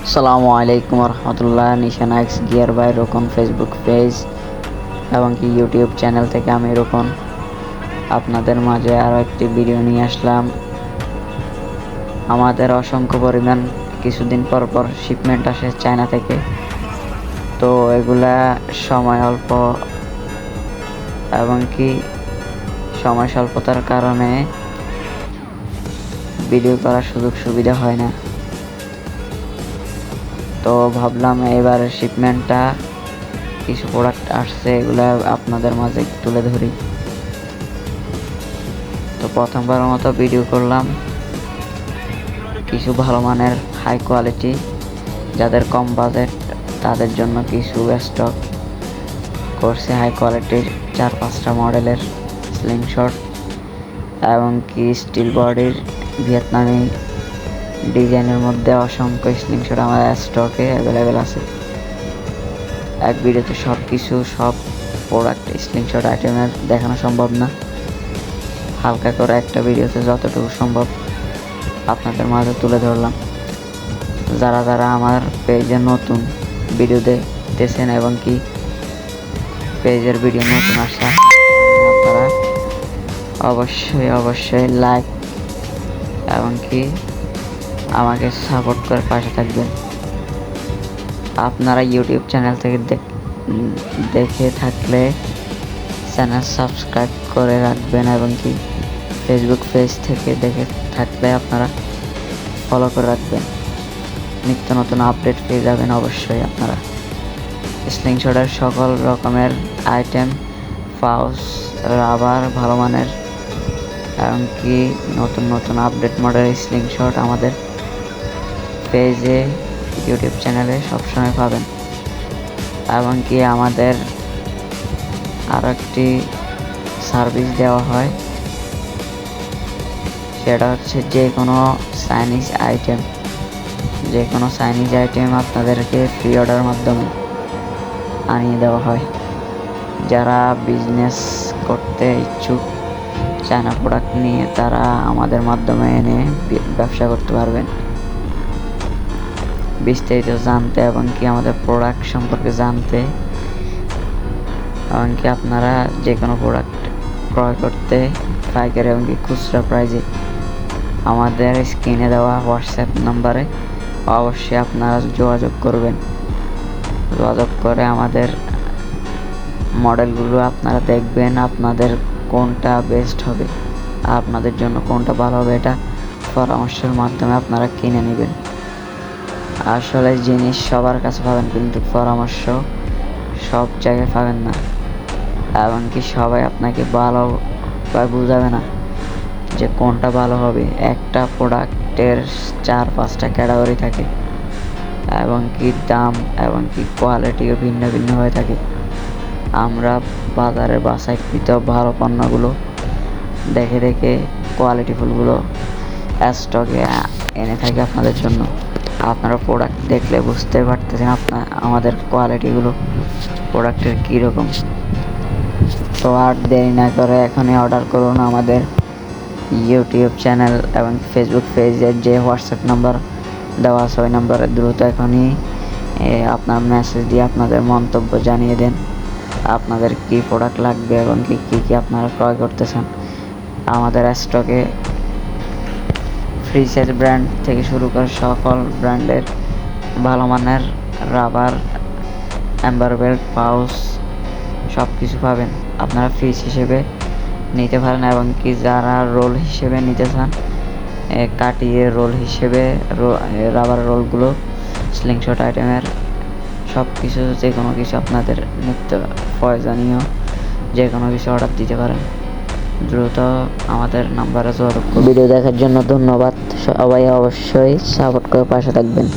আসসালামু আলাইকুম রহমতুল্লাহ। Nishana X gear by Rokon Facebook page এবং কি ইউটিউব চ্যানেল থেকে আমি রোকন আপনাদের মাঝে আরও একটি ভিডিও নিয়ে আসলাম। আমাদের অসংখ্য পরিমাণ কিছুদিন পর পর শিপমেন্ট আসে চায়না থেকে, তো এগুলা সময় অল্প এবং কি সময় স্বল্পতার কারণে ভিডিও করার সুযোগ সুবিধা হয় না। তো ভাবলাম এবার শিপমেন্টটা কিছু প্রোডাক্ট আসছে, এগুলো আপনাদের মাঝে তুলে ধরি। তো প্রথমবারের মতো ভিডিও করলাম কিছু ভালো মানের হাই কোয়ালিটি, যাদের কম বাজেট তাদের জন্য কিছু স্টক করছে হাই কোয়ালিটির 4-5টা মডেলের স্লিংশট এবং কি স্টিল বডির ভিয়েতনামি ডিজাইনের মধ্যে অসংখ্য স্লিংশট আমাদের স্টকে অ্যাভেলেবেল আছে। এক ভিডিওতে সব প্রোডাক্ট স্লিংশট আইটেমের দেখানো সম্ভব না, হালকা করে একটা ভিডিওতে যতটুকু সম্ভব আপনাদের মাঝে তুলে ধরলাম। যারা আমার পেজে নতুন ভিডিও দেখতেছেন এবং কি পেজের ভিডিও নতুন আসছে, আপনারা অবশ্যই লাইক এবং কি আমাকে সাপোর্ট করে পাশে থাকবেন। আপনারা ইউটিউব চ্যানেল থেকে দেখে থাকলে চ্যানেল সাবস্ক্রাইব করে রাখবেন এবং কি ফেসবুক পেজ থেকে দেখে থাকলে আপনারা ফলো করে রাখবেন। নিত্য নতুন আপডেট পেয়ে যাবেন অবশ্যই আপনারা। স্লিংশটের সকল রকমের আইটেম, পাউচ, রাবার ভালো মানের এবং কি নতুন আপডেট মডেলের স্লিংশট আমাদের পেজে ইউটিউব চ্যানেলে সবসময় পাবেন। এবং কি আমাদের আরও একটি সার্ভিস দেওয়া হয়, সেটা হচ্ছে যে কোনো চাইনিজ আইটেম আপনাদেরকে প্রি অর্ডার মাধ্যমে আনিয়ে দেওয়া হয়। যারা বিজনেস করতে ইচ্ছুক চায়না প্রোডাক্ট নিয়ে, তারা আমাদের মাধ্যমে এনে ব্যবসা করতে পারবেন। বিস্তারিত জানতে এবং কি আমাদের প্রোডাক্ট সম্পর্কে জানতে এবং কি আপনারা যে কোনো প্রোডাক্ট ক্রয় করতে পাইকারি এবং কি খুচরা প্রাইজে আমাদের স্ক্রিনে দেওয়া হোয়াটসঅ্যাপ নাম্বারে অবশ্যই আপনারা যোগাযোগ করবেন। যোগাযোগ করে আমাদের মডেলগুলো আপনারা দেখবেন, আপনাদের কোনটা বেস্ট হবে, আপনাদের জন্য কোনটা ভালো হবে, এটা পরামর্শের মাধ্যমে আপনারা কিনে নেবেন। আসলে জিনিস সবার কাছে পাবেন, কিন্তু পরামর্শ সব জায়গায় পাবেন না এবং কি সবাই আপনাকে ভালোভাবে বুঝাবে না যে কোনটা ভালো হবে। একটা প্রোডাক্টের 4-5টা ক্যাটাগরি থাকে এবং কি দাম এবং কি কোয়ালিটিও ভিন্ন ভিন্ন হয়ে থাকে। আমরা বাজারে বাছাইকৃত ভালো পণ্যগুলো দেখে কোয়ালিটিফুলগুলো স্টকে এনে থাকি আপনাদের জন্য। আপনারা প্রোডাক্ট দেখলে বুঝতে পারতেছেন আমাদের কোয়ালিটিগুলো প্রোডাক্টের কীরকম। তো আর দেরি না করে এখনই অর্ডার করুন। আমাদের ইউটিউব চ্যানেল এবং ফেসবুক পেজের যে হোয়াটসঅ্যাপ নাম্বার দেওয়া আছে ওই নাম্বারে দ্রুত এখনই আপনার মেসেজ দিয়ে আপনাদের মন্তব্য জানিয়ে দেন, আপনাদের কি প্রোডাক্ট লাগবে এবং কি আপনারা ক্রয় করতেছেন। আমাদের স্টকে ফ্রি সাইজ ব্র্যান্ড থেকে শুরু করে সকল ব্র্যান্ডের ভালো মানের রাবার, অ্যাম্বার বেল্ট, পাউচ সব কিছু পাবেন। আপনারা ফিস হিসেবে নিতে পারেন এবং কি যারা রোল হিসেবে নিতে চান, কাটিয়ে রোল হিসেবে রাবার রোলগুলো স্লিংশট আইটেমের সব কিছু যে কোনো কিছু আপনাদের নিত্য প্রয়োজনীয় যে কোনো কিছু অর্ডার দিতে পারেন। দ্রুত আমাদের নাম্বারে যোগাযোগ করুন। ভিডিও দেখার জন্য ধন্যবাদ। সবাই অবশ্যই সাপোর্ট করে পাশে থাকবেন।